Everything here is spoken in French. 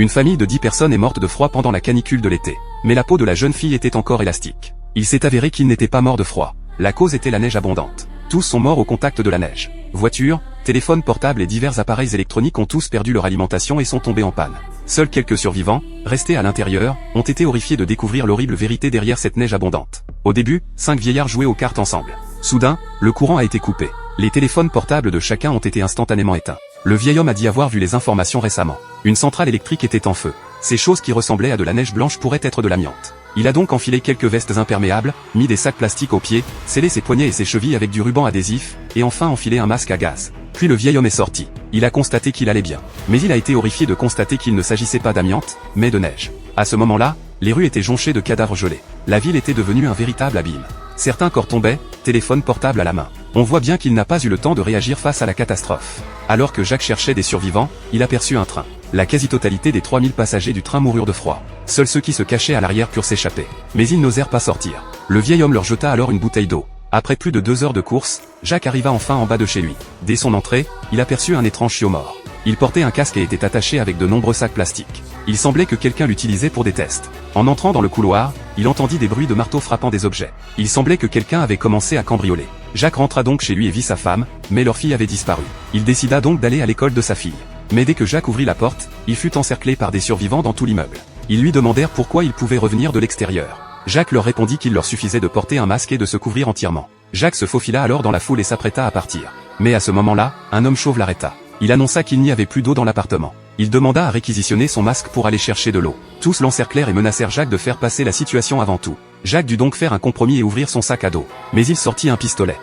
Une famille de 10 personnes est morte de froid pendant la canicule de l'été. Mais la peau de la jeune fille était encore élastique. Il s'est avéré qu'il n'était pas mort de froid. La cause était la neige abondante. Tous sont morts au contact de la neige. Voitures, téléphones portables et divers appareils électroniques ont tous perdu leur alimentation et sont tombés en panne. Seuls quelques survivants, restés à l'intérieur, ont été horrifiés de découvrir l'horrible vérité derrière cette neige abondante. Au début, 5 vieillards jouaient aux cartes ensemble. Soudain, le courant a été coupé. Les téléphones portables de chacun ont été instantanément éteints. Le vieil homme a dit avoir vu les informations récemment. Une centrale électrique était en feu. Ces choses qui ressemblaient à de la neige blanche pourraient être de l'amiante. Il a donc enfilé quelques vestes imperméables, mis des sacs plastiques aux pieds, scellé ses poignets et ses chevilles avec du ruban adhésif, et enfin enfilé un masque à gaz. Puis le vieil homme est sorti. Il a constaté qu'il allait bien. Mais il a été horrifié de constater qu'il ne s'agissait pas d'amiante, mais de neige. À ce moment-là, les rues étaient jonchées de cadavres gelés. La ville était devenue un véritable abîme. Certains corps tombaient, téléphone portable à la main. On voit bien qu'il n'a pas eu le temps de réagir face à la catastrophe. Alors que Jacques cherchait des survivants, il aperçut un train. La quasi-totalité des 3000 passagers du train moururent de froid. Seuls ceux qui se cachaient à l'arrière purent s'échapper. Mais ils n'osèrent pas sortir. Le vieil homme leur jeta alors une bouteille d'eau. Après plus de 2 heures de course, Jacques arriva enfin en bas de chez lui. Dès son entrée, il aperçut un étrange chiot mort. Il portait un casque et était attaché avec de nombreux sacs plastiques. Il semblait que quelqu'un l'utilisait pour des tests. En entrant dans le couloir, il entendit des bruits de marteau frappant des objets. Il semblait que quelqu'un avait commencé à cambrioler. Jacques rentra donc chez lui et vit sa femme, mais leur fille avait disparu. Il décida donc d'aller à l'école de sa fille. Mais dès que Jacques ouvrit la porte, il fut encerclé par des survivants dans tout l'immeuble. Ils lui demandèrent pourquoi il pouvait revenir de l'extérieur. Jacques leur répondit qu'il leur suffisait de porter un masque et de se couvrir entièrement. Jacques se faufila alors dans la foule et s'apprêta à partir. Mais à ce moment-là, un homme chauve l'arrêta. Il annonça qu'il n'y avait plus d'eau dans l'appartement. Il demanda à réquisitionner son masque pour aller chercher de l'eau. Tous l'encerclèrent et menacèrent Jacques de faire passer la situation avant tout. Jacques dut donc faire un compromis et ouvrir son sac à dos. Mais il sortit un pistolet.